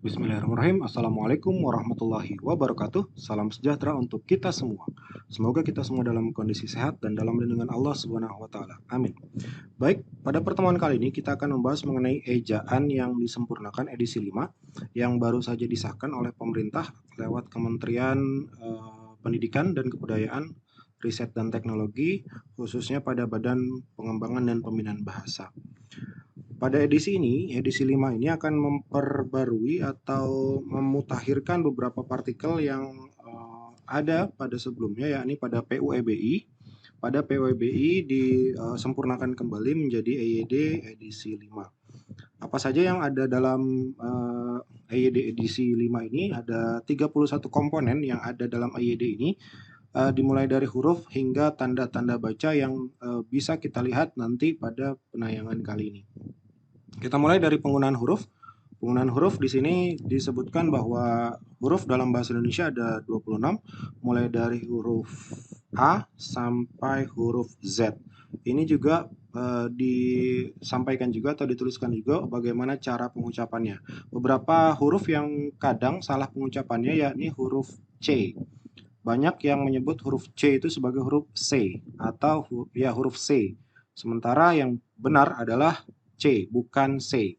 Bismillahirrahmanirrahim. Assalamualaikum warahmatullahi wabarakatuh. Salam sejahtera untuk kita semua. Semoga kita semua dalam kondisi sehat dan dalam lindungan Allah Subhanahu wa taala. Amin. Baik, pada pertemuan kali ini kita akan membahas mengenai ejaan yang disempurnakan edisi 5 yang baru saja disahkan oleh pemerintah lewat Kementerian Pendidikan dan Kebudayaan, Riset dan Teknologi, khususnya pada Badan Pengembangan dan Pembinaan Bahasa. Pada edisi ini, edisi 5 ini akan memperbarui atau memutakhirkan beberapa partikel yang ada pada sebelumnya, yakni pada PUEBI. Pada PUEBI disempurnakan kembali menjadi EYD edisi 5. Apa saja yang ada dalam EYD edisi 5 ini? Ada 31 komponen yang ada dalam EYD ini, dimulai dari huruf hingga tanda-tanda baca yang bisa kita lihat nanti pada penayangan kali ini. Kita mulai dari penggunaan huruf. Penggunaan huruf di sini disebutkan bahwa huruf dalam bahasa Indonesia ada 26, mulai dari huruf A sampai huruf Z. Ini juga disampaikan juga atau dituliskan juga bagaimana cara pengucapannya. Beberapa huruf yang kadang salah pengucapannya yakni huruf C. Banyak yang menyebut huruf C itu sebagai huruf C atau huruf C. Sementara yang benar adalah C, bukan C.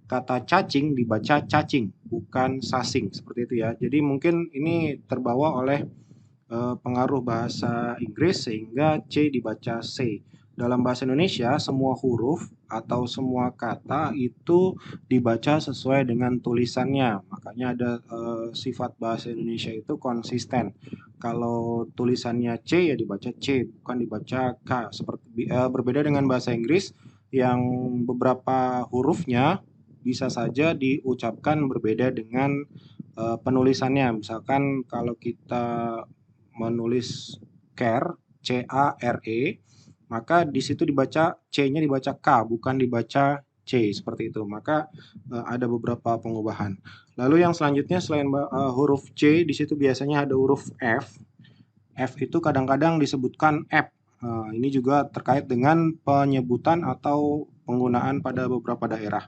Kata cacing dibaca cacing, bukan sasing, seperti itu ya. Jadi mungkin ini terbawa oleh pengaruh bahasa Inggris sehingga C dibaca C. Dalam bahasa Indonesia, semua huruf atau semua kata itu dibaca sesuai dengan tulisannya. Makanya ada sifat bahasa Indonesia itu konsisten. Kalau tulisannya C ya dibaca C, bukan dibaca K. Seperti berbeda dengan bahasa Inggris yang beberapa hurufnya bisa saja diucapkan berbeda dengan penulisannya. Misalkan kalau kita menulis care, C-A-R-E, maka di situ dibaca C-nya dibaca K, bukan dibaca C, seperti itu. Maka ada beberapa pengubahan. Lalu yang selanjutnya selain huruf C, di situ biasanya ada huruf F. F itu kadang-kadang disebutkan F. Ini juga terkait dengan penyebutan atau penggunaan pada beberapa daerah.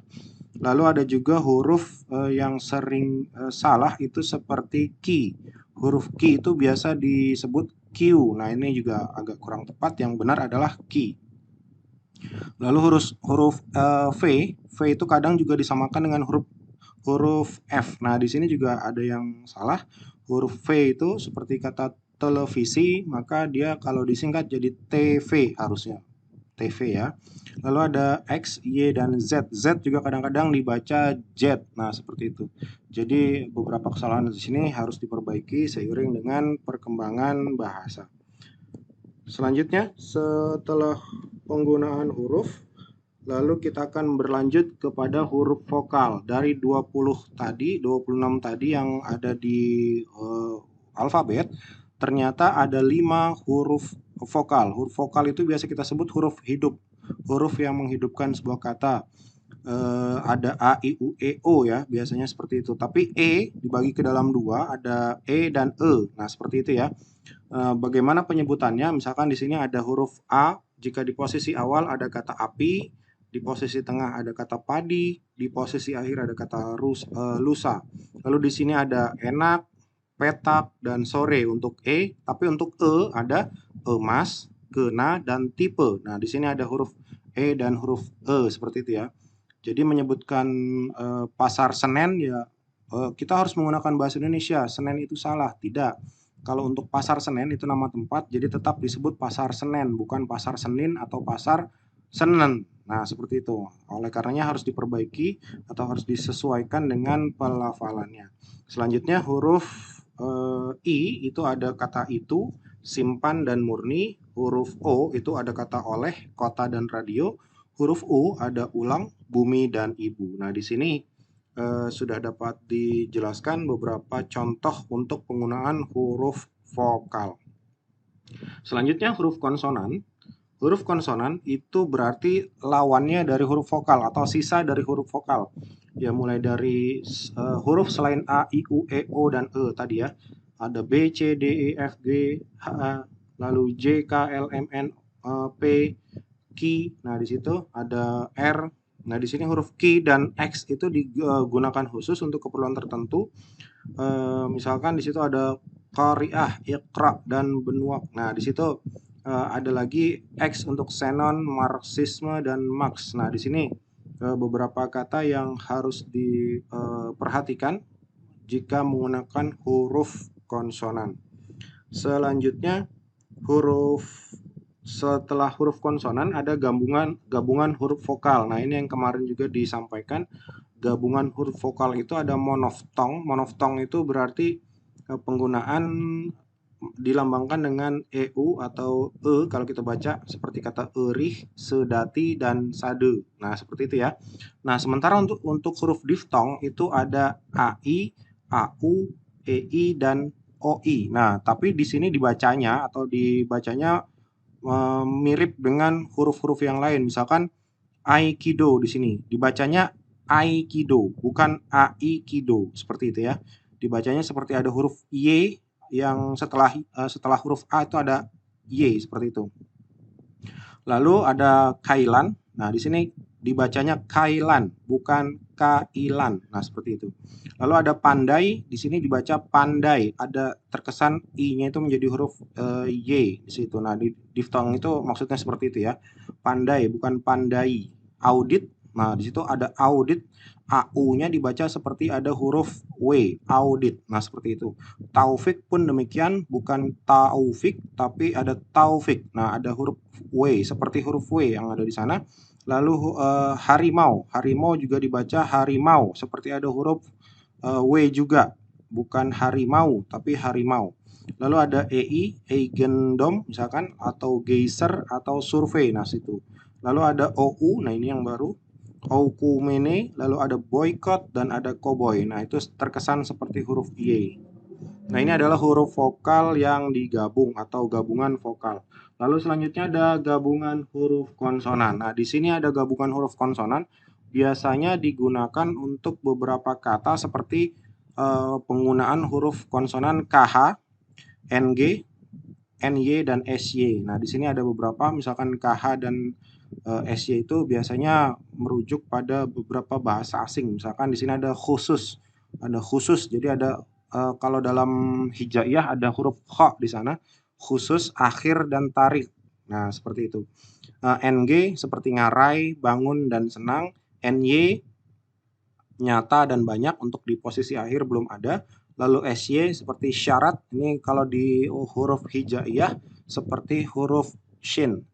Lalu ada juga huruf yang sering salah itu seperti Q. Huruf Q itu biasa disebut Q. Nah, ini juga agak kurang tepat. Yang benar adalah Q. Lalu huruf V, V itu kadang juga disamakan dengan huruf F. Nah, di sini juga ada yang salah. Huruf V itu seperti kata televisi, maka dia kalau disingkat jadi TV harusnya. TV ya. Lalu ada X, Y, dan Z. Z juga kadang-kadang dibaca Z. Nah, seperti itu. Jadi beberapa kesalahan di sini harus diperbaiki seiring dengan perkembangan bahasa. Selanjutnya, setelah penggunaan huruf, lalu kita akan berlanjut kepada huruf vokal. Dari 26 tadi yang ada di alfabet, ternyata ada 5 huruf vokal. Huruf vokal itu biasa kita sebut huruf hidup, huruf yang menghidupkan sebuah kata. Ada A, I, U, E, O ya, biasanya seperti itu. Tapi E dibagi ke dalam dua, ada E dan E. Nah, seperti itu ya. Bagaimana penyebutannya? Misalkan di sini ada huruf A, jika di posisi awal ada kata api, di posisi tengah ada kata padi, di posisi akhir ada kata lusa. Lalu di sini ada enak, petak, dan sore untuk E, tapi untuk E ada emas, kena, dan tipe. Nah, di sini ada huruf E dan huruf E seperti itu ya. Jadi menyebutkan pasar Senen ya kita harus menggunakan bahasa Indonesia. Senen itu salah, tidak. Kalau untuk pasar Senen itu nama tempat, jadi tetap disebut pasar Senen, bukan pasar Senin atau pasar Senen. Nah, seperti itu. Oleh karenanya harus diperbaiki atau harus disesuaikan dengan pelafalannya. Selanjutnya huruf I itu ada kata itu, simpan dan murni. Huruf O itu ada kata oleh, kota dan radio. Huruf U ada ulang, bumi dan ibu. Nah, di sini sudah dapat dijelaskan beberapa contoh untuk penggunaan huruf vokal. Selanjutnya huruf konsonan. Huruf konsonan itu berarti lawannya dari huruf vokal atau sisa dari huruf vokal. Ya mulai dari huruf selain A, I, U, E, O, dan E tadi ya. Ada B, C, D, E, F, G, H, lalu J, K, L, M, N, P, Q. Nah, di situ ada R, Nah, di sini huruf Q dan X itu digunakan khusus untuk keperluan tertentu. Misalkan di situ ada qari'ah, iqra, dan benua. Nah, di situ ada lagi X untuk xenon, marxisme, dan marx. Nah, di sini beberapa kata yang harus diperhatikan jika menggunakan huruf konsonan. Selanjutnya, setelah huruf konsonan ada gabungan huruf vokal. Nah, ini yang kemarin juga disampaikan. Gabungan huruf vokal itu ada monoftong. Monoftong itu berarti penggunaan dilambangkan dengan EU atau kalau kita baca seperti kata erih, sedati, dan sade. Nah, seperti itu ya. Nah, sementara untuk huruf diftong itu ada AI, AU, EI, dan OI. Nah, tapi di sini dibacanya mirip dengan huruf-huruf yang lain. Misalkan Aikido di sini dibacanya Aikido, bukan Aikido, seperti itu ya. Dibacanya seperti ada huruf Y yang setelah huruf A itu ada Y seperti itu. Lalu ada Kailan. Nah, di sini dibacanya Kailan, bukan Kailan. Nah, seperti itu. Lalu ada Pandai, di sini dibaca Pandai. Ada terkesan I-nya itu menjadi huruf Y di situ. Nah, di diftong itu maksudnya seperti itu ya. Pandai, bukan Pandai. Audit, nah di situ ada audit. AU-nya dibaca seperti ada huruf W, audit. Nah, seperti itu. Taufik pun demikian, bukan taufik, tapi ada taufik. Nah, ada huruf W, seperti huruf W yang ada di sana. Lalu harimau. Harimau juga dibaca harimau, seperti ada huruf W juga. Bukan harimau, tapi harimau. Lalu ada EI, Eigendom misalkan, atau geyser, atau survei. Nah, situ. Lalu ada OU, nah ini yang baru. Okumene, lalu ada boykot, dan ada cowboy. Nah, itu terkesan seperti huruf Y. Nah, ini adalah huruf vokal yang digabung atau gabungan vokal. Lalu selanjutnya ada gabungan huruf konsonan. Nah, di sini ada gabungan huruf konsonan. Biasanya digunakan untuk beberapa kata seperti penggunaan huruf konsonan KH, NG, NY, dan SY. Nah, di sini ada beberapa, misalkan KH dan SY itu biasanya merujuk pada beberapa bahasa asing. Misalkan di sini ada khusus, jadi ada kalau dalam hijaiyah ada huruf kha di sana, khusus, akhir, dan tarik. Nah, seperti itu. NG seperti ngarai, bangun, dan senang. NY nyata dan banyak, untuk di posisi akhir belum ada. Lalu SY seperti syarat, ini kalau di huruf hijaiyah seperti huruf shin,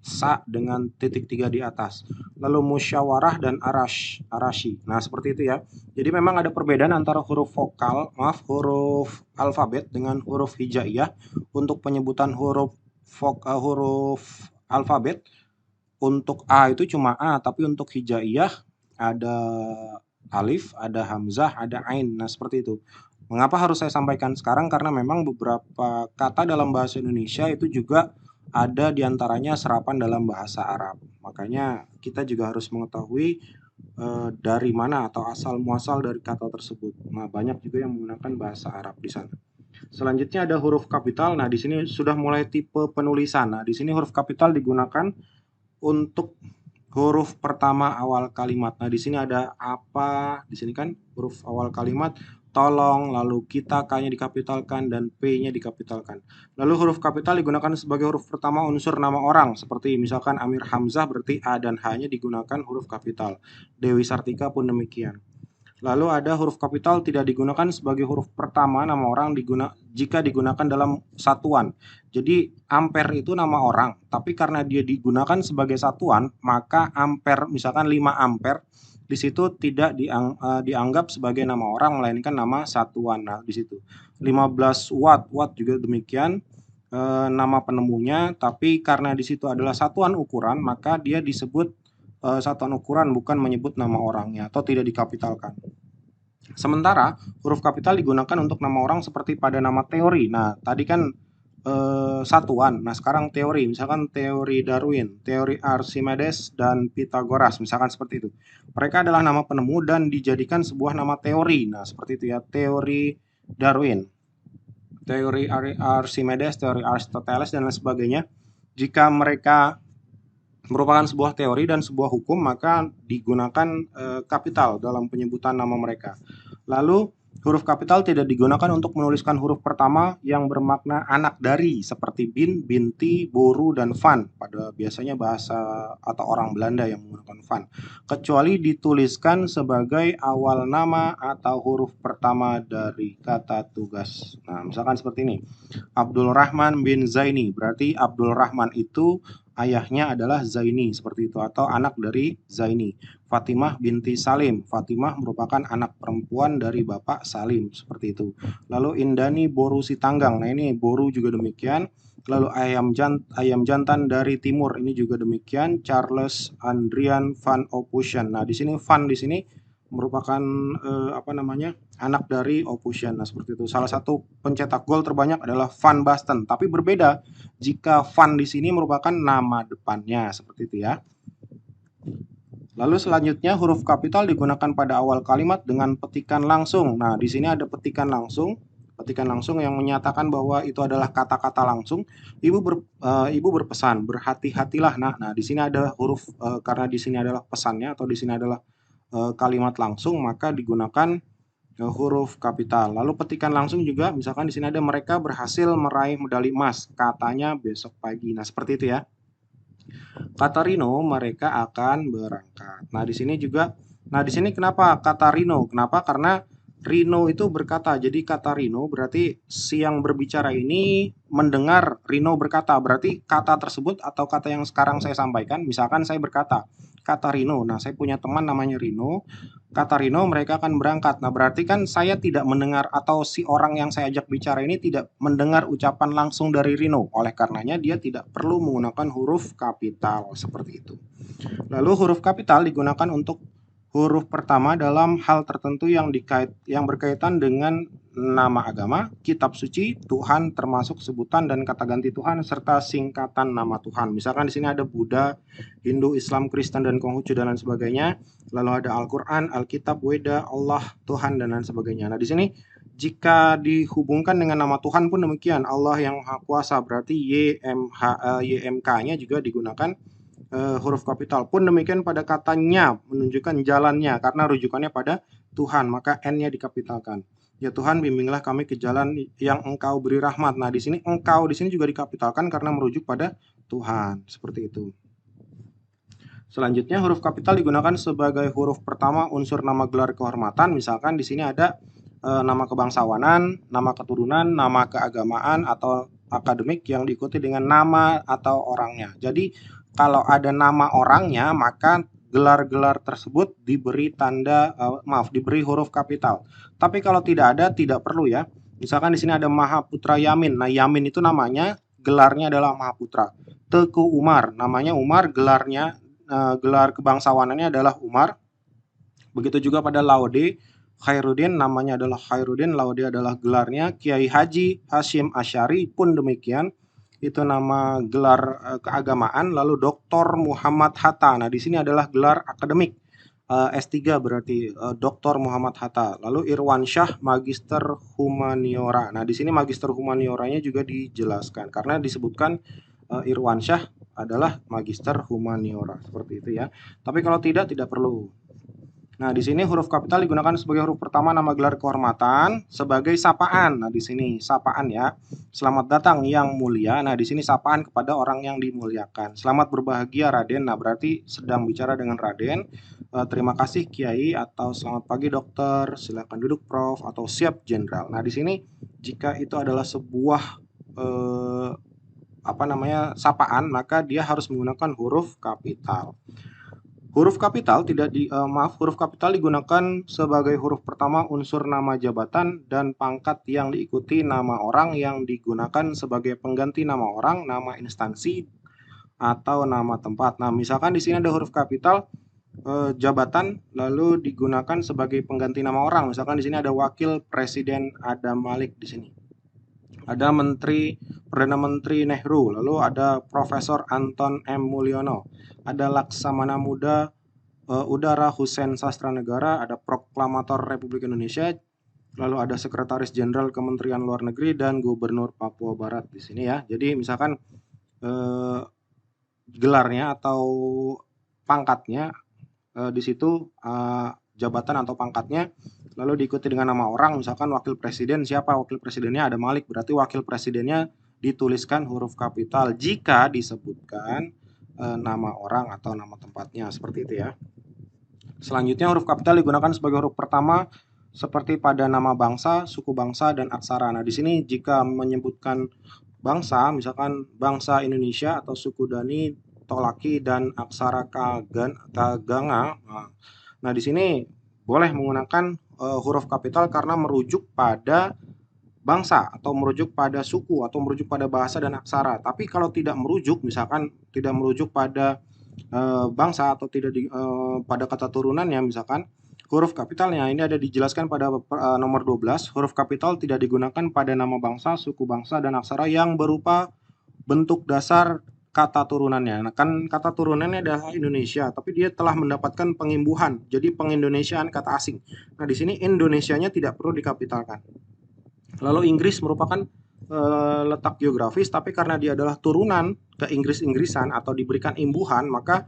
sa dengan titik 3 di atas. Lalu musyawarah dan arashi. Nah, seperti itu ya. Jadi memang ada perbedaan antara huruf alfabet dengan huruf hijaiyah. Untuk penyebutan huruf alfabet, untuk A itu cuma A, tapi untuk hijaiyah ada alif, ada hamzah, ada ain. Nah, seperti itu. Mengapa harus saya sampaikan sekarang? Karena memang beberapa kata dalam bahasa Indonesia itu juga ada diantaranya serapan dalam bahasa Arab. Makanya kita juga harus mengetahui dari mana atau asal muasal dari kata tersebut. Nah, banyak juga yang menggunakan bahasa Arab di sana. Selanjutnya ada huruf kapital. Nah, di sini sudah mulai tipe penulisan. Nah, di sini huruf kapital digunakan untuk huruf pertama awal kalimat. Nah, di sini ada apa? Di sini kan huruf awal kalimat, tolong, lalu kita, K-nya dikapitalkan, dan P-nya dikapitalkan. Lalu huruf kapital digunakan sebagai huruf pertama unsur nama orang, seperti misalkan Amir Hamzah, berarti A dan H-nya digunakan huruf kapital. Dewi Sartika pun demikian. Lalu ada huruf kapital tidak digunakan sebagai huruf pertama nama orang jika digunakan dalam satuan. Jadi ampere itu nama orang, tapi karena dia digunakan sebagai satuan, maka ampere, misalkan 5 ampere, di situ tidak dianggap sebagai nama orang, melainkan nama satuan. Nah, di situ 15 watt juga demikian, nama penemunya, tapi karena di situ adalah satuan ukuran, maka dia disebut satuan ukuran, bukan menyebut nama orangnya atau tidak dikapitalkan. Sementara huruf kapital digunakan untuk nama orang seperti pada nama teori. Nah, tadi kan satuan. Nah, sekarang teori. Misalkan teori Darwin, teori Archimedes, dan Pythagoras. Misalkan seperti itu. Mereka adalah nama penemu dan dijadikan sebuah nama teori. Nah, seperti itu ya. Teori Darwin, teori Archimedes, teori Aristoteles, dan lain sebagainya. Jika mereka merupakan sebuah teori dan sebuah hukum, maka digunakan kapital dalam penyebutan nama mereka. Lalu huruf kapital tidak digunakan untuk menuliskan huruf pertama yang bermakna anak dari, seperti bin, binti, boru, dan van pada biasanya bahasa atau orang Belanda yang menggunakan van, kecuali dituliskan sebagai awal nama atau huruf pertama dari kata tugas. Nah, misalkan seperti ini. Abdul Rahman bin Zaini, berarti Abdul Rahman itu ayahnya adalah Zaini, seperti itu, atau anak dari Zaini. Fatimah binti Salim, Fatimah merupakan anak perempuan dari Bapak Salim, seperti itu. Lalu Indani Boru Sitanggang, nah ini Boru juga demikian. Lalu ayam jantan dari timur, ini juga demikian. Charles Andrian van Ophusen. Nah, di sini van di sini merupakan apa namanya, anak dari Ophusen. Nah, seperti itu. Salah satu pencetak gol terbanyak adalah Van Basten, tapi berbeda jika Van di sini merupakan nama depannya, seperti itu ya. Lalu selanjutnya huruf kapital digunakan pada awal kalimat dengan petikan langsung. Nah, di sini ada petikan langsung. Petikan langsung yang menyatakan bahwa itu adalah kata-kata langsung. Ibu berpesan, berhati-hatilah. Nah, di sini ada huruf karena di sini adalah pesannya atau di sini adalah kalimat langsung, maka digunakan huruf kapital. Lalu petikan langsung juga, misalkan di sini ada mereka berhasil meraih medali emas, katanya besok pagi. Nah, seperti itu ya. Kata Rino, mereka akan berangkat. Nah, di sini juga, nah di sini kenapa kata Rino? Kenapa? Karena Rino itu berkata. Jadi kata Rino berarti si yang berbicara ini mendengar Rino berkata. Berarti kata tersebut atau kata yang sekarang saya sampaikan, misalkan saya berkata, kata Rino. Nah, saya punya teman namanya Rino. Kata Rino, mereka akan berangkat. Nah, berarti kan saya tidak mendengar atau si orang yang saya ajak bicara ini tidak mendengar ucapan langsung dari Rino. Oleh karenanya dia tidak perlu menggunakan huruf kapital seperti itu. Lalu huruf kapital digunakan untuk huruf pertama dalam hal tertentu yang berkaitan dengan nama agama, kitab suci, Tuhan, termasuk sebutan dan kata ganti Tuhan serta singkatan nama Tuhan. Misalkan di sini ada Buddha, Hindu, Islam, Kristen, dan Konghucu dan lain sebagainya. Lalu ada Al-Qur'an, Alkitab, Weda, Allah, Tuhan, dan lain sebagainya. Nah, di sini jika dihubungkan dengan nama Tuhan pun demikian, Allah yang Maha Kuasa, berarti YMK-nya juga digunakan huruf kapital. Pun demikian pada katanya menunjukkan jalannya karena rujukannya pada Tuhan, maka N-nya dikapitalkan. Ya Tuhan, bimbinglah kami ke jalan yang Engkau beri rahmat. Nah, di sini Engkau di sini juga dikapitalkan karena merujuk pada Tuhan. Seperti itu. Selanjutnya huruf kapital digunakan sebagai huruf pertama unsur nama gelar kehormatan. Misalkan di sini ada nama kebangsawanan, nama keturunan, nama keagamaan atau akademik yang diikuti dengan nama atau orangnya. Jadi kalau ada nama orangnya maka gelar-gelar tersebut diberi diberi huruf kapital. Tapi kalau tidak ada tidak perlu ya. Misalkan di sini ada Mahaputra Yamin. Nah, Yamin itu namanya, gelarnya adalah Mahaputra. Teku Umar, namanya Umar, gelar kebangsawanannya adalah Umar. Begitu juga pada Laude Khairuddin, namanya adalah Khairuddin, Laude adalah gelarnya. Kiai Haji Hashim Asyari pun demikian, itu nama gelar keagamaan. Lalu Dr. Muhammad Hatta, nah di sini adalah gelar akademik. S3 berarti Dr. Muhammad Hatta. Lalu Irwan Syah Magister Humaniora. Nah, di sini Magister Humanioranya juga dijelaskan karena disebutkan Irwan Syah adalah Magister Humaniora, seperti itu ya. Tapi kalau tidak perlu. Nah, di sini huruf kapital digunakan sebagai huruf pertama nama gelar kehormatan sebagai sapaan. Nah, di sini sapaan ya. Selamat datang yang mulia. Nah, di sini sapaan kepada orang yang dimuliakan. Selamat berbahagia Raden. Nah, berarti sedang bicara dengan Raden. Terima kasih Kiai atau selamat pagi dokter. Silakan duduk Prof atau siap Jenderal. Nah, di sini jika itu adalah sebuah sapaan, maka dia harus menggunakan huruf kapital. Huruf kapital huruf kapital digunakan sebagai huruf pertama unsur nama jabatan dan pangkat yang diikuti nama orang yang digunakan sebagai pengganti nama orang, nama instansi, atau nama tempat. Nah, misalkan di sini ada huruf kapital jabatan lalu digunakan sebagai pengganti nama orang. Misalkan di sini ada Wakil Presiden Adam Malik di sini. Ada Perdana Menteri Nehru, lalu ada Profesor Anton M. Mulyono, ada Laksamana Muda Udara Hussein Sastra Negara, ada Proklamator Republik Indonesia, lalu ada Sekretaris Jenderal Kementerian Luar Negeri dan Gubernur Papua Barat di sini ya. Jadi misalkan gelarnya atau pangkatnya, di situ jabatan atau pangkatnya, lalu diikuti dengan nama orang, misalkan wakil presiden siapa, wakil presidennya ada Malik, berarti wakil presidennya dituliskan huruf kapital jika disebutkan nama orang atau nama tempatnya, seperti itu ya. Selanjutnya huruf kapital digunakan sebagai huruf pertama seperti pada nama bangsa, suku bangsa, dan aksara. Nah, di sini jika menyebutkan bangsa, misalkan bangsa Indonesia atau suku Dani, Tolaki, dan aksara Kaganga. Nah, di sini boleh menggunakan huruf kapital karena merujuk pada bangsa atau merujuk pada suku atau merujuk pada bahasa dan aksara. Tapi kalau tidak merujuk, misalkan tidak merujuk pada bangsa atau tidak pada kata turunannya, misalkan huruf kapitalnya ini ada dijelaskan pada nomor 12, huruf kapital tidak digunakan pada nama bangsa, suku bangsa, dan aksara yang berupa bentuk dasar kata turunannya. Nah, kan kata turunannya adalah Indonesia, tapi dia telah mendapatkan pengimbuhan, jadi pengindonesiaan kata asing. Nah, di sini Indonesianya tidak perlu dikapitalkan. Lalu Inggris merupakan letak geografis, tapi karena dia adalah turunan ke Inggris-Inggrisan atau diberikan imbuhan, maka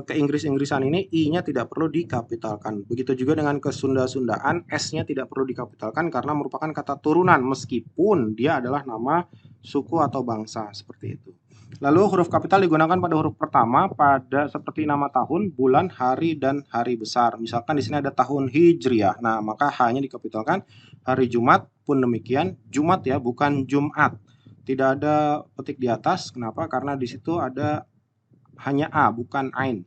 ke Inggris-Inggrisan ini I-nya tidak perlu dikapitalkan. Begitu juga dengan ke Sunda-Sundaan, S-nya tidak perlu dikapitalkan karena merupakan kata turunan meskipun dia adalah nama suku atau bangsa, seperti itu. Lalu huruf kapital digunakan pada huruf pertama pada seperti nama tahun, bulan, hari, dan hari besar. Misalkan di sini ada tahun Hijriah. Nah, maka H-nya dikapitalkan. Hari Jumat pun demikian, Jumat ya, bukan Jumat. Tidak ada petik di atas. Kenapa? Karena di situ ada hanya A, bukan Ain.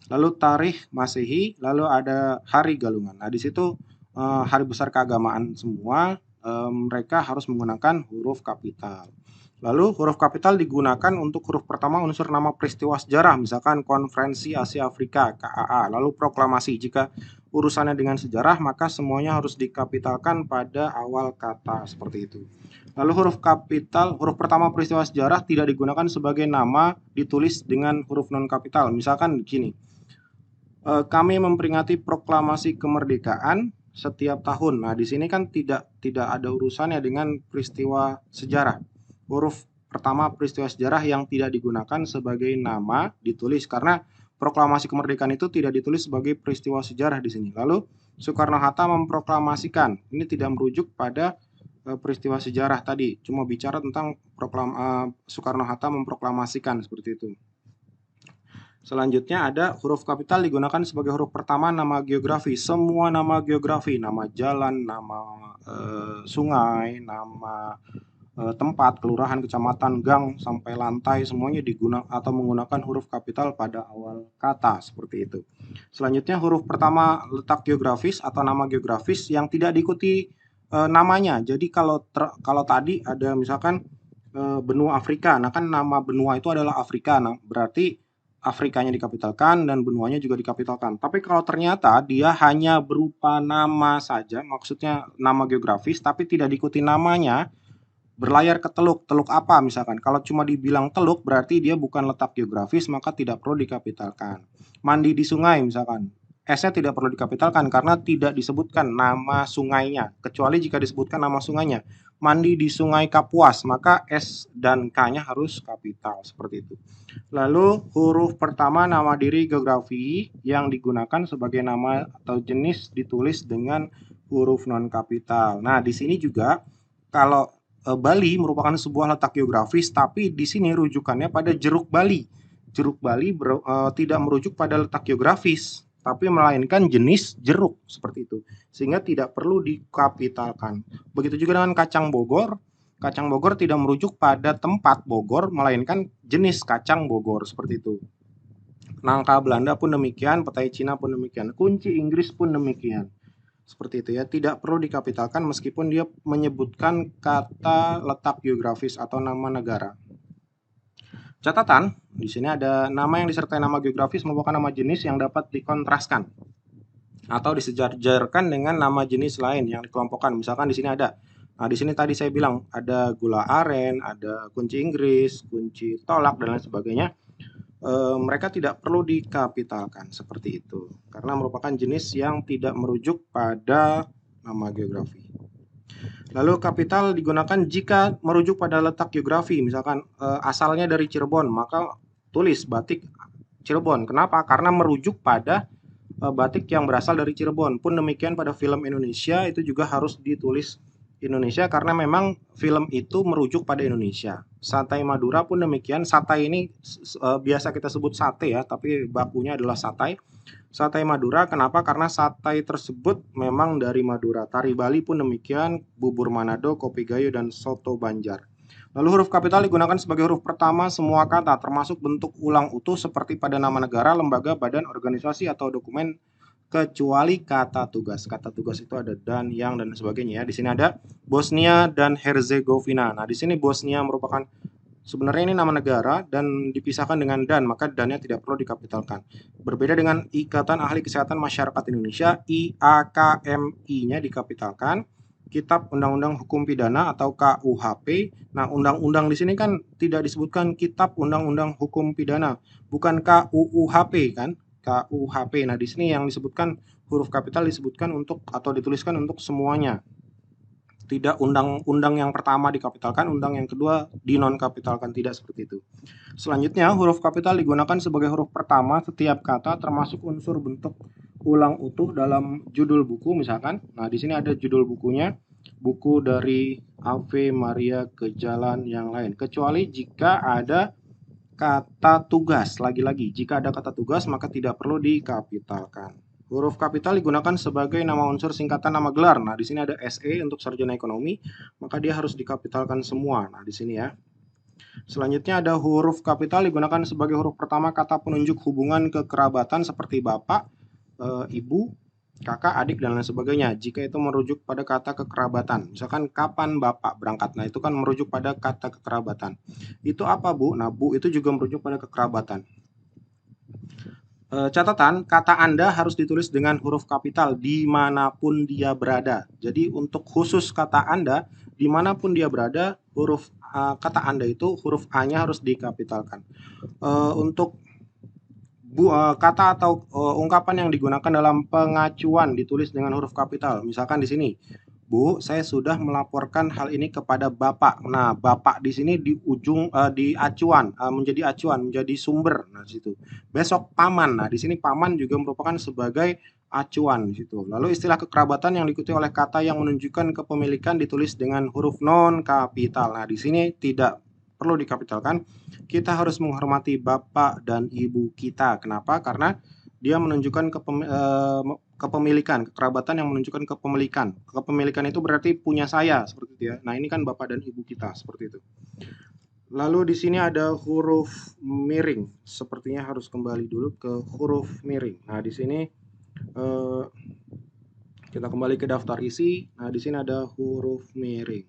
Lalu tarikh Masehi, lalu ada hari Galungan. Nah, di situ hari besar keagamaan semua, mereka harus menggunakan huruf kapital. Lalu huruf kapital digunakan untuk huruf pertama unsur nama peristiwa sejarah, misalkan Konferensi Asia Afrika (KAA). Lalu proklamasi, jika urusannya dengan sejarah maka semuanya harus dikapitalkan pada awal kata, seperti itu. Lalu huruf kapital, huruf pertama peristiwa sejarah tidak digunakan sebagai nama ditulis dengan huruf non kapital. Misalkan gini, kami memperingati proklamasi kemerdekaan setiap tahun. Nah, di sini kan tidak ada urusannya dengan peristiwa sejarah. Huruf pertama peristiwa sejarah yang tidak digunakan sebagai nama ditulis karena proklamasi kemerdekaan itu tidak ditulis sebagai peristiwa sejarah di sini. Lalu Soekarno-Hatta memproklamasikan. Ini tidak merujuk pada peristiwa sejarah tadi, cuma bicara tentang Soekarno-Hatta memproklamasikan, seperti itu. Selanjutnya ada huruf kapital digunakan sebagai huruf pertama nama geografi. Semua nama geografi, nama jalan, nama sungai, nama tempat, kelurahan, kecamatan, gang, sampai lantai, semuanya digunakan atau menggunakan huruf kapital pada awal kata, seperti itu. Selanjutnya huruf pertama letak geografis atau nama geografis yang tidak diikuti namanya. Jadi kalau tadi ada misalkan benua Afrika, nah kan nama benua itu adalah Afrika, nah berarti Afrikanya dikapitalkan dan benuanya juga dikapitalkan. Tapi kalau ternyata dia hanya berupa nama saja, maksudnya nama geografis, tapi tidak diikuti namanya, berlayar ke teluk, teluk apa misalkan. Kalau cuma dibilang teluk berarti dia bukan letak geografis, maka tidak perlu dikapitalkan. Mandi di sungai misalkan, S-nya tidak perlu dikapitalkan karena tidak disebutkan nama sungainya, kecuali jika disebutkan nama sungainya. Mandi di sungai Kapuas, maka S dan K-nya harus kapital, seperti itu. Lalu huruf pertama nama diri geografi yang digunakan sebagai nama atau jenis ditulis dengan huruf non kapital. Nah, di sini juga kalau Bali merupakan sebuah letak geografis, tapi di sini rujukannya pada Jeruk Bali. Jeruk Bali tidak merujuk pada letak geografis, tapi melainkan jenis jeruk, seperti itu. Sehingga tidak perlu dikapitalkan. Begitu juga dengan kacang Bogor. Kacang Bogor tidak merujuk pada tempat Bogor, melainkan jenis kacang Bogor, seperti itu. Nangka Belanda pun demikian, petai Cina pun demikian, kunci Inggris pun demikian. Seperti itu ya, tidak perlu dikapitalkan meskipun dia menyebutkan kata letak geografis atau nama negara. Catatan, di sini ada nama yang disertai nama geografis merupakan nama jenis yang dapat dikontraskan atau disejajarkan dengan nama jenis lain yang dikelompokkan. Misalkan di sini ada. Nah, di sini tadi saya bilang ada gula aren, ada kunci Inggris, kunci tolak dan lain sebagainya. Mereka tidak perlu dikapitalkan seperti itu karena merupakan jenis yang tidak merujuk pada nama geografi. Lalu kapital digunakan jika merujuk pada letak geografi, misalkan asalnya dari Cirebon, maka ditulis batik Cirebon. Kenapa? Karena merujuk pada batik yang berasal dari Cirebon. Pun demikian pada film Indonesia itu juga harus ditulis Indonesia karena memang film itu merujuk pada Indonesia. Satai Madura pun demikian. Satai ini biasa kita sebut sate ya, tapi bakunya adalah satai. Satai Madura, kenapa? Karena satai tersebut memang dari Madura. Tari Bali pun demikian, bubur Manado, kopi Gayo, dan soto Banjar. Lalu huruf kapital digunakan sebagai huruf pertama semua kata, termasuk bentuk ulang utuh seperti pada nama negara, lembaga, badan, organisasi, atau dokumen, kecuali kata tugas. Kata tugas itu ada dan, yang, dan sebagainya ya. Di sini ada Bosnia dan Herzegovina. Nah, di sini Bosnia merupakan sebenarnya ini nama negara dan dipisahkan dengan dan, maka dannya tidak perlu dikapitalkan. Berbeda dengan Ikatan Ahli Kesehatan Masyarakat Indonesia, IAKMI-nya dikapitalkan. Kitab Undang-Undang Hukum Pidana atau KUHP. Nah, undang-undang di sini kan tidak disebutkan Kitab Undang-Undang Hukum Pidana, bukan KUUHP kan? KUHP. Nah, di sini yang disebutkan huruf kapital disebutkan untuk atau dituliskan untuk semuanya. Tidak undang-undang yang pertama dikapitalkan, undang yang kedua dinonkapitalkan, tidak seperti itu. Selanjutnya, huruf kapital digunakan sebagai huruf pertama setiap kata termasuk unsur bentuk ulang utuh dalam judul buku misalkan. Nah, di sini ada judul bukunya, buku dari Ave Maria ke Jalan yang lain. Kecuali jika ada kata tugas, lagi-lagi jika ada kata tugas maka tidak perlu dikapitalkan. Huruf kapital digunakan sebagai nama unsur singkatan nama gelar. Nah, di sini ada SE untuk sarjana ekonomi, maka dia harus dikapitalkan semua. Nah, di sini ya. Selanjutnya ada huruf kapital digunakan sebagai huruf pertama kata penunjuk hubungan kekerabatan seperti bapak, ibu, kakak, adik, dan lain sebagainya. Jika itu merujuk pada kata kekerabatan, misalkan kapan bapak berangkat, nah itu kan merujuk pada kata kekerabatan. Itu apa bu? Nah, bu itu juga merujuk pada kekerabatan. Catatan, kata Anda harus ditulis dengan huruf kapital dimanapun dia berada. Jadi untuk khusus kata Anda, dimanapun dia berada, huruf kata Anda itu huruf A-nya harus dikapitalkan. Untuk kata atau ungkapan yang digunakan dalam pengacuan ditulis dengan huruf kapital. Misalkan di sini, Bu, saya sudah melaporkan hal ini kepada Bapak. Nah, Bapak di sini di ujung di acuan, menjadi acuan, menjadi sumber. Nah, di situ. Besok paman. Nah, di sini paman juga merupakan sebagai acuan di situ. Lalu istilah kekerabatan yang diikuti oleh kata yang menunjukkan kepemilikan ditulis dengan huruf non kapital. Nah, di sini tidak perlu dikapitalkan. Kita harus menghormati bapak dan ibu kita. Kenapa? Karena dia menunjukkan kepemilikan, kekerabatan yang menunjukkan kepemilikan. Kepemilikan itu berarti punya saya, seperti itu ya. Nah, ini kan bapak dan ibu kita, seperti itu. Lalu di sini ada huruf miring. Sepertinya harus kembali dulu ke huruf miring. Nah, di sini kita kembali ke daftar isi. Nah, di sini ada huruf miring.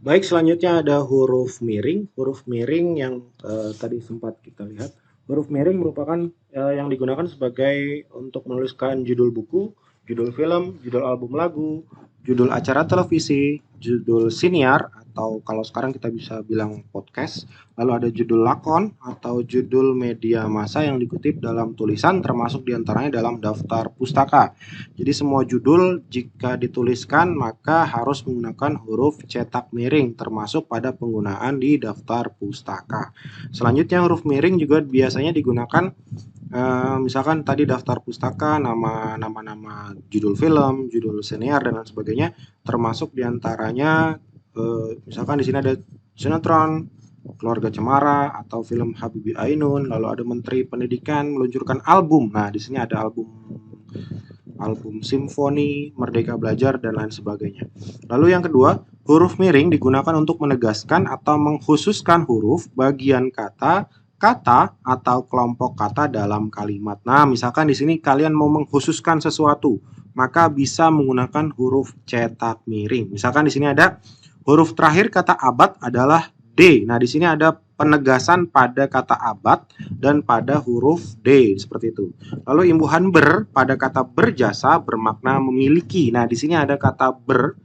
Baik, selanjutnya ada huruf miring. Huruf miring yang tadi sempat kita lihat. Huruf miring merupakan yang digunakan sebagai untuk menuliskan judul buku, judul film, judul album lagu, judul acara televisi, judul siniar, atau kalau sekarang kita bisa bilang podcast, lalu ada judul lakon atau judul media massa yang dikutip dalam tulisan termasuk diantaranya dalam daftar pustaka. Jadi semua judul jika dituliskan maka harus menggunakan huruf cetak miring termasuk pada penggunaan di daftar pustaka. Selanjutnya huruf miring juga biasanya digunakan misalkan tadi daftar pustaka, nama judul film, judul senior dan lain sebagainya, termasuk diantaranya misalkan di sini ada sinetron Keluarga Cemara atau film Habibie Ainun, lalu ada Menteri Pendidikan meluncurkan album. Nah, di sini ada album simfoni, Merdeka Belajar dan lain sebagainya. Lalu yang kedua, huruf miring digunakan untuk menegaskan atau mengkhususkan huruf, bagian kata atau kelompok kata dalam kalimat. Nah, misalkan di sini kalian mau mengkhususkan sesuatu, maka bisa menggunakan huruf cetak miring. Misalkan di sini ada huruf terakhir kata abad adalah D. Nah, di sini ada penegasan pada kata abad dan pada huruf D seperti itu. Lalu imbuhan ber pada kata berjasa bermakna memiliki. Nah, di sini ada kata ber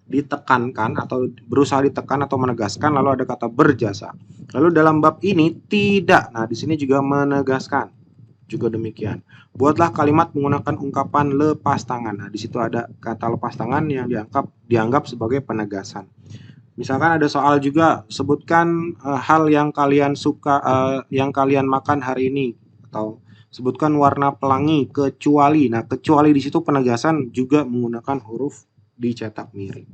ditekankan atau berusaha ditekan atau menegaskan, lalu ada kata berjasa. Lalu dalam bab ini tidak. Nah, di sini juga menegaskan. Juga demikian. Buatlah kalimat menggunakan ungkapan lepas tangan. Nah, di situ ada kata lepas tangan yang dianggap sebagai penegasan. Misalkan ada soal juga, sebutkan hal yang kalian suka, yang kalian makan hari ini, atau sebutkan warna pelangi kecuali. Nah, kecuali di situ penegasan juga menggunakan huruf dicetak miring.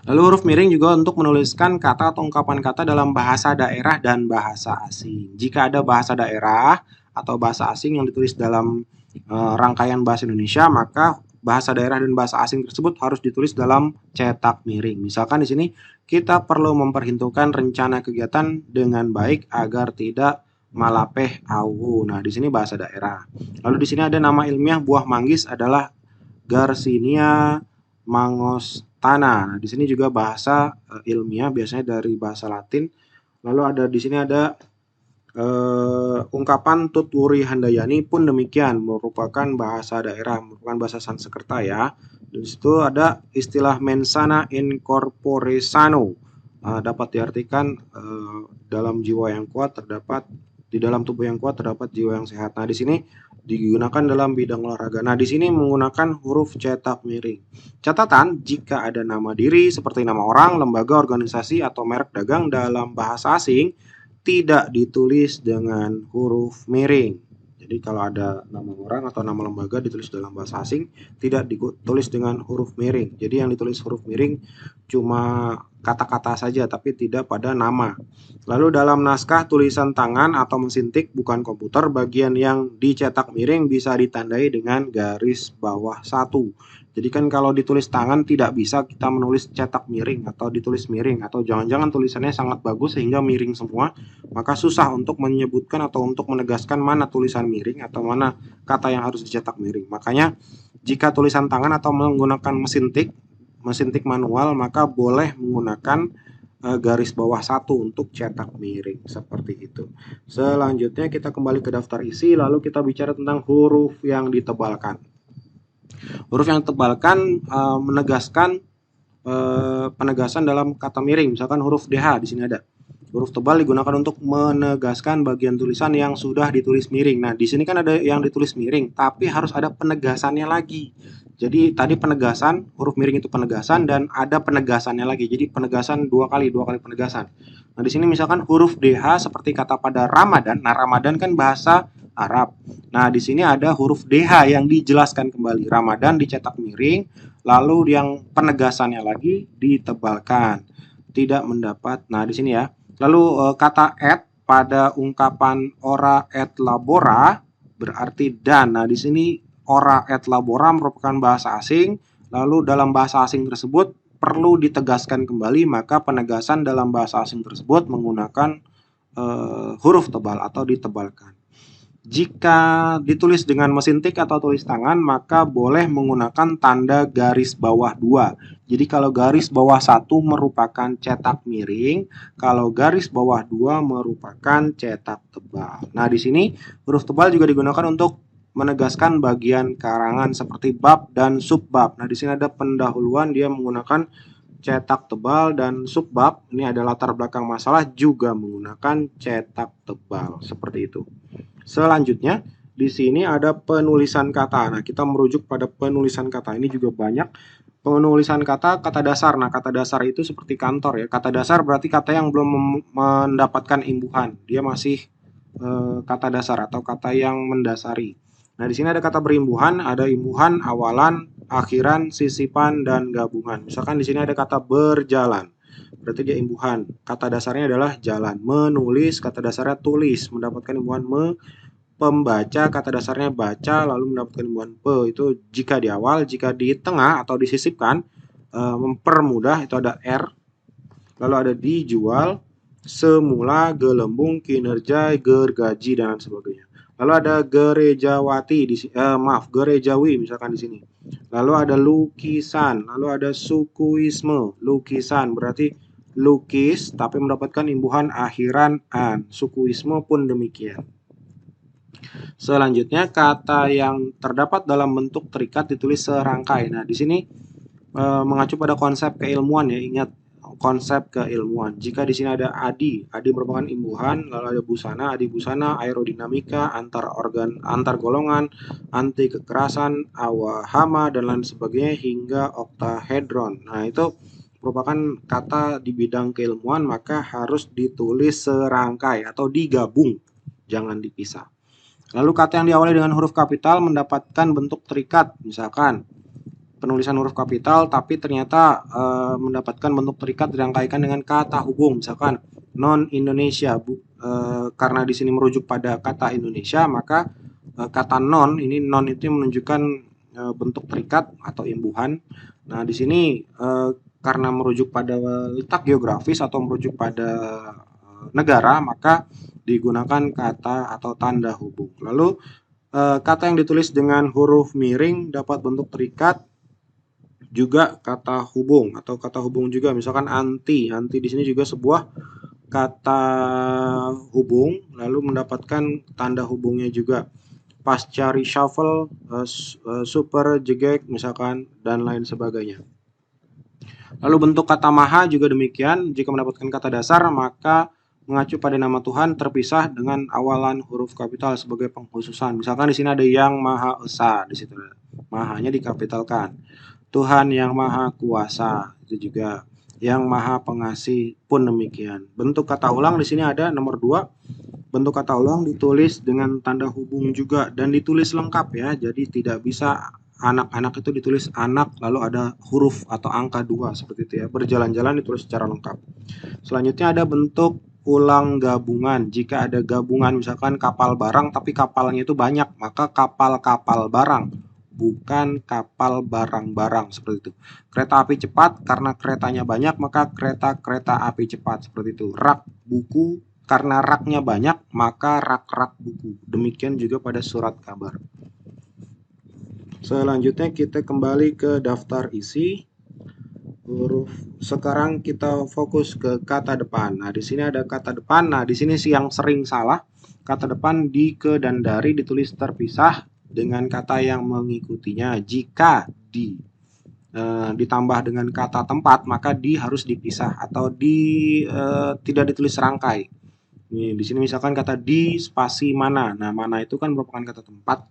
Lalu huruf miring juga untuk menuliskan kata atau ungkapan kata dalam bahasa daerah dan bahasa asing. Jika ada bahasa daerah atau bahasa asing yang ditulis dalam rangkaian bahasa Indonesia, maka bahasa daerah dan bahasa asing tersebut harus ditulis dalam cetak miring. Misalkan di sini kita perlu memperhitungkan rencana kegiatan dengan baik agar tidak malapeh awu. Nah, di sini bahasa daerah. Lalu di sini ada nama ilmiah buah manggis adalah Garcinia mangostana. Nah, di sini juga bahasa ilmiah biasanya dari bahasa Latin. Lalu ada di sini ada ungkapan Tutwuri Handayani pun demikian, merupakan bahasa daerah, merupakan bahasa Sanskerta ya. Di situ ada istilah mensana incorpore sano, dapat diartikan dalam jiwa yang kuat terdapat di dalam tubuh yang kuat terdapat jiwa yang sehat. Nah, di sini digunakan dalam bidang olahraga. Nah, di sini menggunakan huruf cetak miring. Catatan, jika ada nama diri seperti nama orang, lembaga, organisasi, atau merek dagang dalam bahasa asing, tidak ditulis dengan huruf miring. Jadi kalau ada nama orang atau nama lembaga ditulis dalam bahasa asing, tidak ditulis dengan huruf miring. Jadi yang ditulis huruf miring cuma kata-kata saja, tapi tidak pada nama. Lalu dalam naskah tulisan tangan atau mesin tik bukan komputer, bagian yang dicetak miring bisa ditandai dengan garis bawah satu. Jadi kan kalau ditulis tangan tidak bisa kita menulis cetak miring atau ditulis miring, atau jangan-jangan tulisannya sangat bagus sehingga miring semua, maka susah untuk menyebutkan atau untuk menegaskan mana tulisan miring atau mana kata yang harus dicetak miring. Makanya jika tulisan tangan atau menggunakan mesin tik manual, maka boleh menggunakan garis bawah satu untuk cetak miring seperti itu. Selanjutnya kita kembali ke daftar isi, lalu kita bicara tentang huruf yang ditebalkan. Huruf yang ditebalkan menegaskan penegasan dalam kata miring. Misalkan huruf DH di sini ada. Huruf tebal digunakan untuk menegaskan bagian tulisan yang sudah ditulis miring. Nah, di sini kan ada yang ditulis miring, tapi harus ada penegasannya lagi. Jadi tadi penegasan, huruf miring itu penegasan dan ada penegasannya lagi. Jadi penegasan dua kali penegasan. Nah, di sini misalkan huruf DH seperti kata pada Ramadan. Nah, Ramadan kan bahasa Arab. Nah, di sini ada huruf DH yang dijelaskan kembali. Ramadan dicetak miring, lalu yang penegasannya lagi ditebalkan. Tidak mendapat. Nah, di sini ya. Lalu kata et pada ungkapan ora et labora berarti dan. Nah, di sini ora et labora merupakan bahasa asing. Lalu dalam bahasa asing tersebut perlu ditegaskan kembali, maka penegasan dalam bahasa asing tersebut menggunakan huruf tebal atau ditebalkan. Jika ditulis dengan mesin tik atau tulis tangan, maka boleh menggunakan tanda garis bawah 2. Jadi kalau garis bawah 1 merupakan cetak miring, kalau garis bawah 2 merupakan cetak tebal. Nah, di sini huruf tebal juga digunakan untuk menegaskan bagian karangan seperti bab dan subbab. Nah, di sini ada pendahuluan, dia menggunakan cetak tebal, dan subbab ini ada latar belakang masalah juga menggunakan cetak tebal seperti itu. Selanjutnya di sini ada penulisan kata. Nah, kita merujuk pada penulisan kata. Ini juga banyak penulisan kata, kata dasar. Nah, kata dasar itu seperti kantor ya. Kata dasar berarti kata yang belum mendapatkan imbuhan. Dia masih kata dasar atau kata yang mendasari. Nah, di sini ada kata berimbuhan, ada imbuhan, awalan, akhiran, sisipan, dan gabungan. Misalkan di sini ada kata berjalan. Berarti dia imbuhan. Kata dasarnya adalah jalan. Menulis, kata dasarnya tulis. Mendapatkan imbuhan pembaca, kata dasarnya baca, lalu mendapatkan imbuhan pe. Itu jika di awal. Jika di tengah atau disisipkan, mempermudah, itu ada r. Lalu ada dijual, semula, gelembung, kinerja, gergaji, dan sebagainya. Lalu ada gerejawati, gerejawi misalkan di sini. Lalu ada lukisan, lalu ada sukuisme. Lukisan berarti lukis tapi mendapatkan imbuhan akhiran an. Sukuisme pun demikian. Selanjutnya kata yang terdapat dalam bentuk terikat ditulis serangkai. Nah, di sini mengacu pada konsep keilmuan ya, ingat konsep keilmuan. Jika di sini ada adi merupakan imbuhan, lalu ada busana, adi busana, aerodinamika, antar golongan, anti kekerasan, awahama, dan lain sebagainya hingga oktahedron. Nah, itu merupakan kata di bidang keilmuan, maka harus ditulis serangkai atau digabung, jangan dipisah. Lalu kata yang diawali dengan huruf kapital mendapatkan bentuk terikat, misalkan penulisan huruf kapital tapi ternyata mendapatkan bentuk terikat dirangkaikan dengan kata hubung, misalkan non Indonesia, karena di sini merujuk pada kata Indonesia, maka kata non ini, non itu menunjukkan bentuk terikat atau imbuhan. Nah, di sini karena merujuk pada letak geografis atau merujuk pada negara, maka digunakan kata atau tanda hubung. Lalu kata yang ditulis dengan huruf miring dapat bentuk terikat, juga kata hubung atau kata hubung juga, misalkan anti. Anti di sini juga sebuah kata hubung, lalu mendapatkan tanda hubungnya juga. Pasca reshuffle, super jegek misalkan, dan lain sebagainya. Lalu bentuk kata maha juga demikian, jika mendapatkan kata dasar maka mengacu pada nama Tuhan terpisah dengan awalan huruf kapital sebagai pengkhususan. Misalkan di sini ada yang maha esa, di situ mahanya dikapitalkan. Tuhan yang maha kuasa, itu juga. Yang maha pengasih pun demikian. Bentuk kata ulang di sini ada nomor 2. Bentuk kata ulang ditulis dengan tanda hubung juga dan ditulis lengkap ya. Jadi tidak bisa anak-anak itu ditulis anak lalu ada huruf atau angka 2 seperti itu ya. Berjalan-jalan ditulis secara lengkap. Selanjutnya ada bentuk ulang gabungan. Jika ada gabungan misalkan kapal barang tapi kapalnya itu banyak, maka kapal-kapal barang, bukan kapal barang-barang, seperti itu. Kereta api cepat, karena keretanya banyak maka kereta-kereta api cepat, seperti itu. Rak buku, karena raknya banyak maka rak-rak buku. Demikian juga pada surat kabar. Selanjutnya kita kembali ke daftar isi huruf. Sekarang kita fokus ke kata depan. Nah, di sini ada kata depan. Nah, di sini sih yang sering salah. Kata depan di, ke, dan dari ditulis terpisah dengan kata yang mengikutinya. Jika ditambah dengan kata tempat, maka di harus dipisah atau tidak ditulis serangkai. Di sini misalkan kata di spasi mana. Nah, mana itu kan merupakan kata tempat.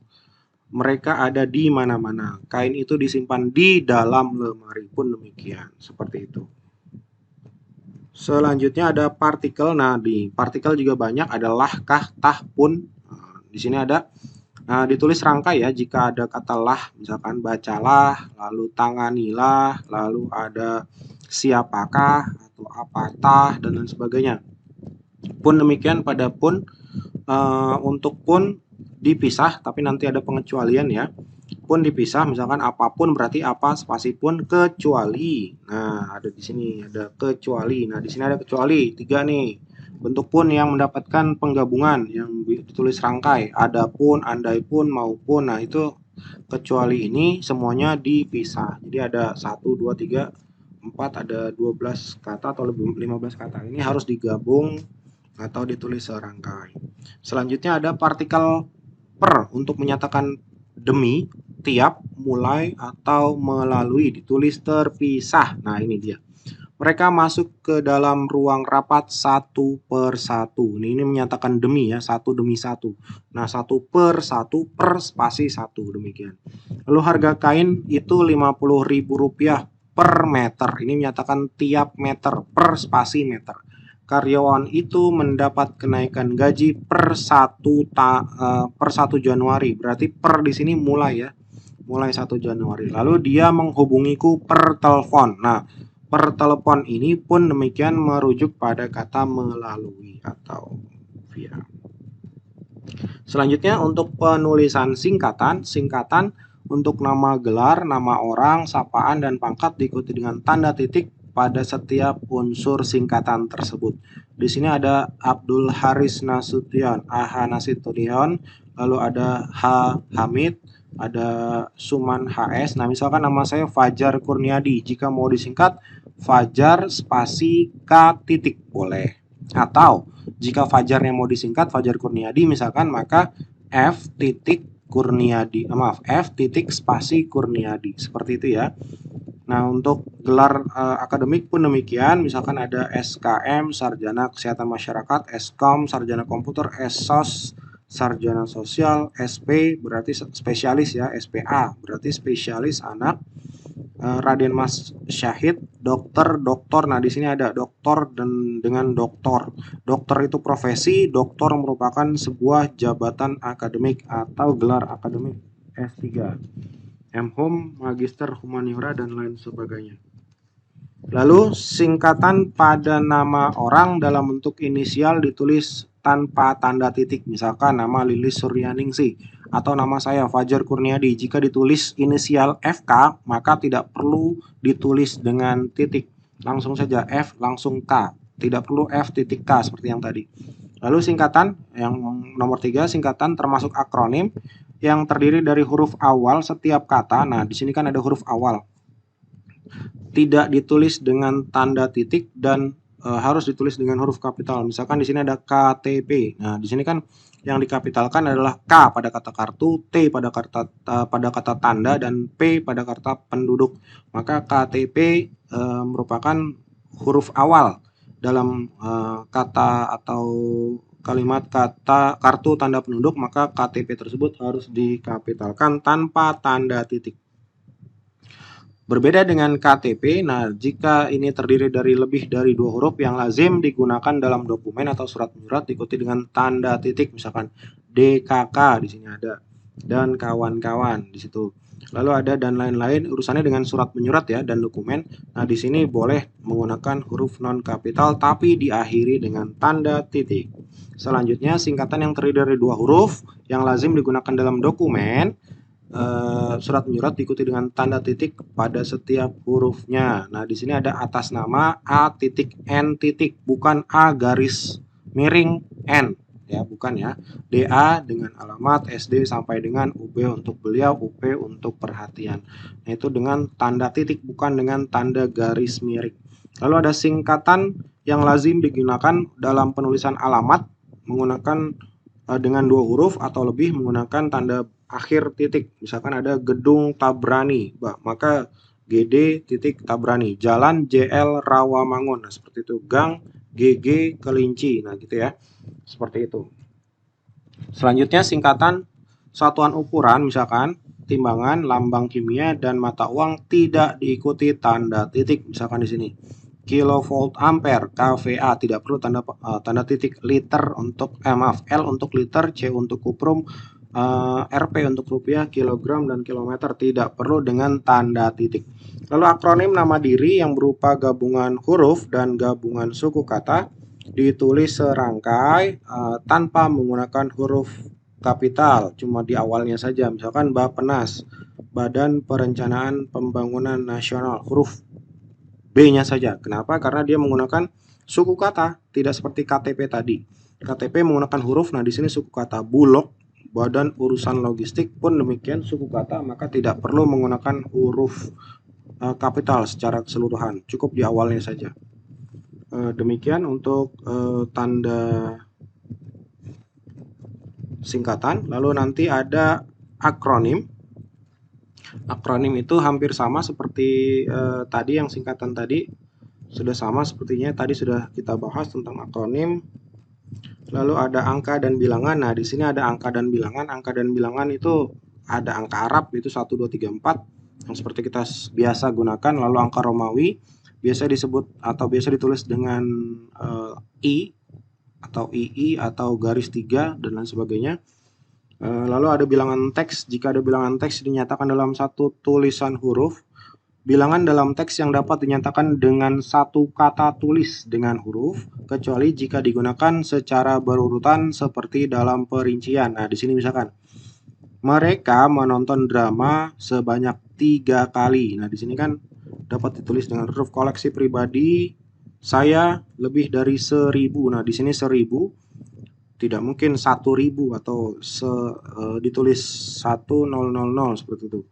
Mereka ada di mana-mana. Kain itu disimpan di dalam lemari pun demikian. Seperti itu. Selanjutnya ada partikel. Nah, di partikel juga banyak, ada lah, kah, tah, pun. Di sini ada ditulis rangkai ya. Jika ada kata lah, misalkan bacalah, lalu tanganilah, lalu ada siapakah atau apatah dan lain sebagainya. Pun demikian pada pun. Untuk pun dipisah, tapi nanti ada pengecualian ya. Pun dipisah, misalkan apapun berarti apa, spasi pun, kecuali. Nah, ada di sini ada kecuali. Nah, di sini ada kecuali 3 nih. Bentuk pun yang mendapatkan penggabungan yang ditulis rangkai, adapun, andai pun, maupun. Nah, itu kecuali ini semuanya dipisah. Jadi ada 1 2 3 4, ada 12 kata atau lebih 15 kata. Ini harus digabung atau ditulis serangkai. Selanjutnya ada partikel per untuk menyatakan demi, tiap, mulai, atau melalui, ditulis terpisah. Nah, ini dia. Mereka masuk ke dalam ruang rapat satu per satu. Ini menyatakan demi ya, satu demi satu. Nah, satu per satu per spasi satu, demikian. Lalu harga kain itu Rp50.000 per meter. Ini menyatakan tiap meter per spasi meter. Karyawan itu mendapat kenaikan gaji per 1 Januari. Berarti per di sini mulai ya. Mulai 1 Januari. Lalu dia menghubungiku per telepon. Nah, per telepon ini pun demikian merujuk pada kata melalui atau via. Selanjutnya untuk penulisan singkatan. Singkatan untuk nama gelar, nama orang, sapaan, dan pangkat diikuti dengan tanda titik pada setiap unsur singkatan tersebut. Di sini ada Abdul Haris Nasution, AH Nasution, lalu ada H Hamid, ada Suman HS. Nah, misalkan nama saya Fajar Kurniadi, jika mau disingkat Fajar spasi K titik boleh. Atau jika Fajarnya mau disingkat Fajar Kurniadi misalkan, maka F titik Kurniadi, F titik spasi Kurniadi, seperti itu ya. Nah, untuk gelar akademik pun demikian, misalkan ada SKM, Sarjana Kesehatan Masyarakat, SKOM, Sarjana Komputer, SSOS, Sarjana Sosial, SP berarti spesialis ya, SPA berarti spesialis anak, Raden Mas Syahid, dokter, doktor. Nah, di sini ada doktor dan dengan doktor. Dokter itu profesi, doktor merupakan sebuah jabatan akademik atau gelar akademik S3. M.Hum, Magister Humaniora dan lain sebagainya. Lalu singkatan pada nama orang dalam bentuk inisial ditulis tanpa tanda titik. Misalkan nama Lilis Suryaningsih atau nama saya Fajar Kurniadi. Jika ditulis inisial FK, maka tidak perlu ditulis dengan titik. Langsung saja F, langsung K. Tidak perlu F titik K seperti yang tadi. Lalu singkatan yang nomor 3, singkatan termasuk akronim yang terdiri dari huruf awal setiap kata. Nah, di sini kan ada huruf awal. Tidak ditulis dengan tanda titik dan harus ditulis dengan huruf kapital. Misalkan di sini ada KTP. Nah, di sini kan yang dikapitalkan adalah K pada kata kartu, T pada kata tanda, dan P pada kata penduduk. Maka KTP merupakan huruf awal dalam kata atau kalimat kata kartu tanda penduduk, maka KTP tersebut harus dikapitalkan tanpa tanda titik. Berbeda dengan KTP, nah jika ini terdiri dari lebih dari 2 huruf yang lazim digunakan dalam dokumen atau surat menyurat diikuti dengan tanda titik, misalkan DKK di sini ada dan kawan-kawan di situ. Lalu ada dan lain-lain urusannya dengan surat menyurat ya dan dokumen. Nah, di sini boleh menggunakan huruf non kapital tapi diakhiri dengan tanda titik. Selanjutnya singkatan yang terdiri dari 2 huruf yang lazim digunakan dalam dokumen. Surat menyurat diikuti dengan tanda titik pada setiap hurufnya. Nah, di sini ada atas nama A titik N titik, bukan A garis miring N ya, bukan ya. DA dengan alamat, SD sampai dengan UB untuk beliau, UP untuk perhatian. Nah, itu dengan tanda titik bukan dengan tanda garis miring. Lalu ada singkatan yang lazim digunakan dalam penulisan alamat menggunakan dengan 2 huruf atau lebih menggunakan tanda akhir titik. Misalkan ada gedung Tabrani, maka GD titik Tabrani, jalan JL Rawamangun. Nah, seperti itu. Gang GG Kelinci. Nah, gitu ya. Seperti itu. Selanjutnya singkatan satuan ukuran, misalkan timbangan, lambang kimia, dan mata uang tidak diikuti tanda titik. Misalkan di sini kilovolt ampere, kVA, tidak perlu tanda titik. Liter untuk L untuk liter, C untuk kuprum, Rp untuk rupiah, kilogram, dan kilometer tidak perlu dengan tanda titik. Lalu akronim nama diri yang berupa gabungan huruf dan gabungan suku kata ditulis serangkai tanpa menggunakan huruf kapital, cuma di awalnya saja. Misalkan Bappenas, Badan Perencanaan Pembangunan Nasional, huruf B-nya saja. Kenapa? Karena dia menggunakan suku kata, tidak seperti KTP tadi. KTP menggunakan huruf, nah di sini suku kata. Bulog, Badan Urusan Logistik pun demikian suku kata, maka tidak perlu menggunakan huruf kapital secara keseluruhan, cukup di awalnya saja. Demikian untuk tanda singkatan. Lalu nanti ada akronim. Akronim itu hampir sama seperti tadi yang singkatan tadi, sudah sama sepertinya tadi sudah kita bahas tentang akronim. Lalu ada angka dan bilangan. Nah, di sini ada angka dan bilangan. Angka dan bilangan itu ada angka Arab itu 1 2 3 4 yang seperti kita biasa gunakan. Lalu angka Romawi biasa disebut atau biasa ditulis dengan I atau II atau garis 3 dan lain sebagainya. Lalu ada bilangan teks. Jika ada bilangan teks dinyatakan dalam satu tulisan huruf. Bilangan dalam teks yang dapat dinyatakan dengan satu kata tulis dengan huruf, kecuali jika digunakan secara berurutan seperti dalam perincian. Nah, di sini misalkan mereka menonton drama sebanyak 3 kali. Nah, di sini kan dapat ditulis dengan huruf. Koleksi pribadi saya lebih dari 1000. Nah, di sini 1000 tidak mungkin 1000 atau ditulis 1000 seperti itu.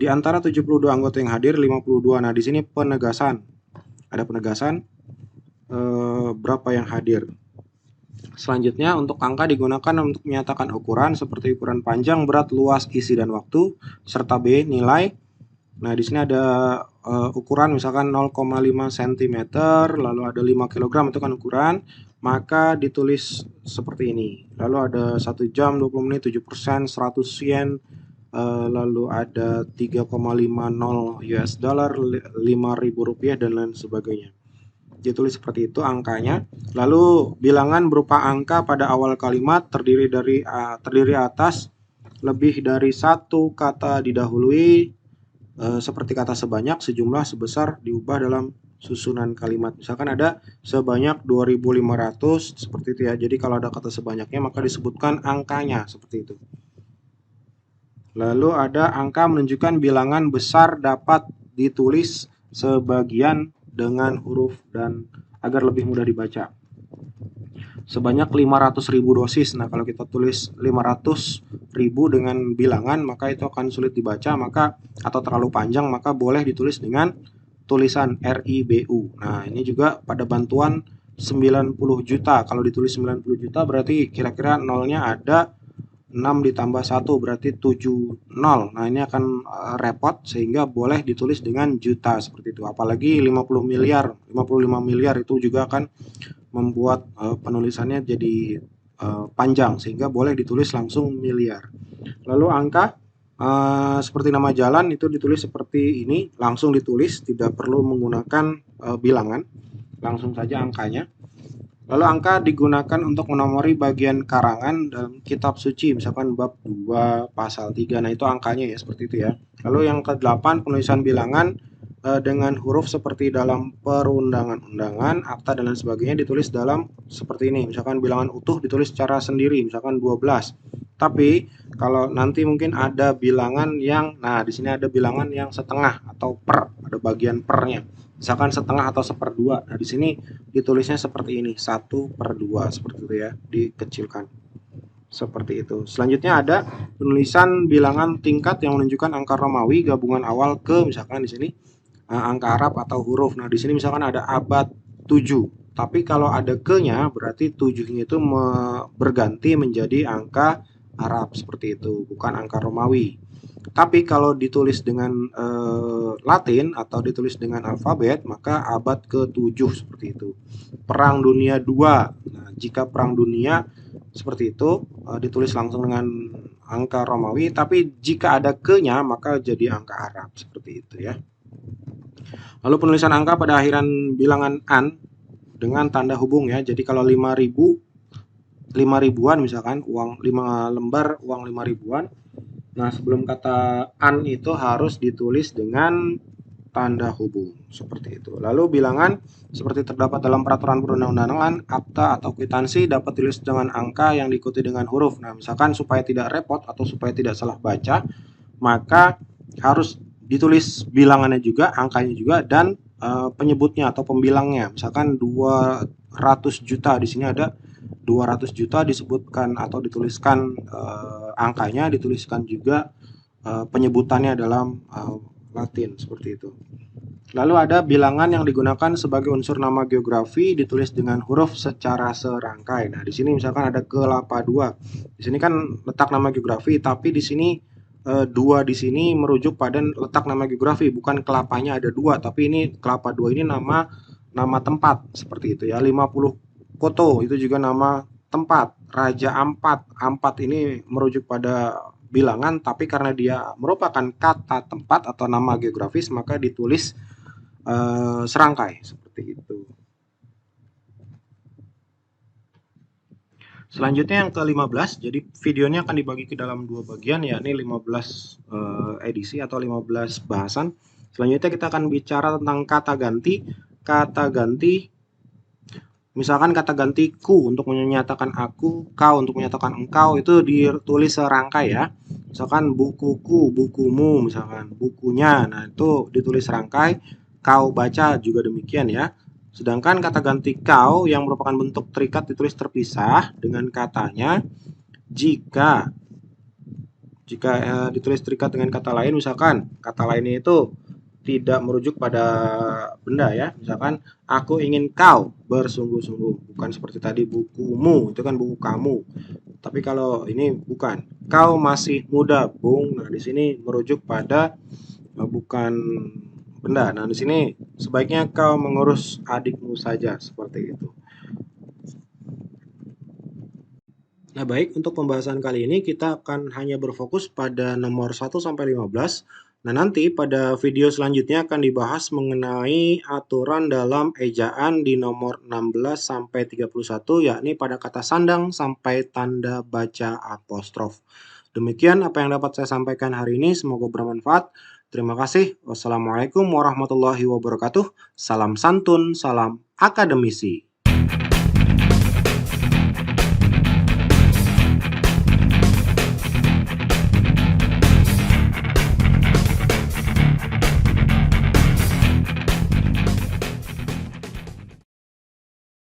Di antara 72 anggota yang hadir 52. Nah, di sini penegasan. Ada penegasan berapa yang hadir. Selanjutnya untuk angka digunakan untuk menyatakan ukuran seperti ukuran panjang, berat, luas, isi dan waktu, serta B nilai. Nah, di sini ada ukuran misalkan 0,5 cm, lalu ada 5 kg itu kan ukuran, maka ditulis seperti ini. Lalu ada 1 jam 20 menit 7%, 100 yen, lalu ada 3,50 US dollar, 5.000 rupiah dan lain sebagainya. Ditulis seperti itu angkanya. Lalu bilangan berupa angka pada awal kalimat terdiri atas lebih dari satu kata didahului seperti kata sebanyak, sejumlah, sebesar diubah dalam susunan kalimat. Misalkan ada sebanyak 2.500 seperti itu ya. Jadi kalau ada kata sebanyaknya maka disebutkan angkanya seperti itu. Lalu ada angka menunjukkan bilangan besar dapat ditulis sebagian dengan huruf dan agar lebih mudah dibaca. Sebanyak 500.000 dosis. Nah, kalau kita tulis 500.000 dengan bilangan, maka itu akan sulit dibaca, atau terlalu panjang, maka boleh ditulis dengan tulisan RIBU. Nah, ini juga pada bantuan 90 juta. Kalau ditulis 90 juta berarti kira-kira nolnya ada 6 ditambah 1 berarti 70. Nah, ini akan repot sehingga boleh ditulis dengan juta seperti itu. Apalagi 50 miliar, 55 miliar itu juga akan membuat penulisannya jadi panjang sehingga boleh ditulis langsung miliar. Lalu angka seperti nama jalan itu ditulis seperti ini, langsung ditulis, tidak perlu menggunakan bilangan, langsung saja angkanya. Lalu angka digunakan untuk menomori bagian karangan dalam kitab suci, misalkan bab 2, pasal 3. Nah, itu angkanya ya, seperti itu ya. Lalu yang ke-8, penulisan bilangan dengan huruf seperti dalam perundangan-undangan, akta dan lain sebagainya ditulis dalam seperti ini. Misalkan bilangan utuh ditulis secara sendiri, misalkan 12. Tapi kalau nanti mungkin ada bilangan yang, nah di sini ada bilangan yang setengah atau per, ada bagian pernya. Misalkan setengah atau seperdua. Nah, di sini ditulisnya seperti ini, 1/2 seperti itu ya, dikecilkan. Seperti itu. Selanjutnya ada penulisan bilangan tingkat yang menunjukkan angka Romawi gabungan awal ke, misalkan di sini angka Arab atau huruf. Nah, di sini misalkan ada abad 7. Tapi kalau ada ke-nya berarti 7-nya itu berganti menjadi angka Arab seperti itu, bukan angka Romawi. Tapi kalau ditulis dengan Latin atau ditulis dengan alfabet, maka abad ke-7 seperti itu. Perang Dunia II. Nah, jika Perang Dunia seperti itu ditulis langsung dengan angka Romawi, tapi jika ada ke-nya maka jadi angka Arab seperti itu ya. Lalu penulisan angka pada akhiran bilangan an dengan tanda hubung ya. Jadi kalau 5.000 5.000-an misalkan, uang 5 lembar uang 5.000-an. Nah, sebelum kata an itu harus ditulis dengan tanda hubung seperti itu. Lalu bilangan seperti terdapat dalam peraturan perundang-undangan, akta atau kwitansi dapat ditulis dengan angka yang diikuti dengan huruf. Nah, misalkan supaya tidak repot atau supaya tidak salah baca, maka harus ditulis bilangannya juga, angkanya juga, dan penyebutnya atau pembilangnya. Misalkan 200 juta, di sini ada 200 juta disebutkan atau dituliskan angkanya, dituliskan juga penyebutannya dalam Latin seperti itu. Lalu ada bilangan yang digunakan sebagai unsur nama geografi ditulis dengan huruf secara serangkai. Nah, di sini misalkan ada kelapa 2. Di sini kan letak nama geografi, tapi di sini 2 di sini merujuk pada letak nama geografi, bukan kelapanya ada 2, tapi ini kelapa 2 ini nama tempat seperti itu ya. 50 Koto itu juga nama tempat. Raja Ampat, Ampat ini merujuk pada bilangan, tapi karena dia merupakan kata tempat atau nama geografis maka ditulis serangkai seperti itu. Selanjutnya yang ke-15, jadi videonya akan dibagi ke dalam 2 bagian, yakni 15 edisi atau 15 bahasan. Selanjutnya kita akan bicara tentang kata ganti. Kata ganti, misalkan kata ganti ku untuk menyatakan aku, kau untuk menyatakan engkau, itu ditulis serangkai ya. Misalkan bukuku, bukumu, misalkan bukunya, nah itu ditulis serangkai. Kau baca juga demikian ya. Sedangkan kata ganti kau yang merupakan bentuk terikat ditulis terpisah dengan katanya jika ditulis terikat dengan kata lain, misalkan kata lainnya itu tidak merujuk pada benda ya. Misalkan aku ingin kau bersungguh-sungguh, bukan seperti tadi bukumu, itu kan buku kamu. Tapi kalau ini bukan. Kau masih muda, Bung. Nah, di sini merujuk pada bukan benda. Nah, di sini sebaiknya kau mengurus adikmu saja seperti itu. Nah, baik, untuk pembahasan kali ini kita akan hanya berfokus pada nomor 1 sampai 15. Nah, nanti pada video selanjutnya akan dibahas mengenai aturan dalam ejaan di nomor 16 sampai 31, yakni pada kata sandang sampai tanda baca apostrof. Demikian apa yang dapat saya sampaikan hari ini, semoga bermanfaat. Terima kasih. Wassalamualaikum warahmatullahi wabarakatuh. Salam santun, salam akademisi.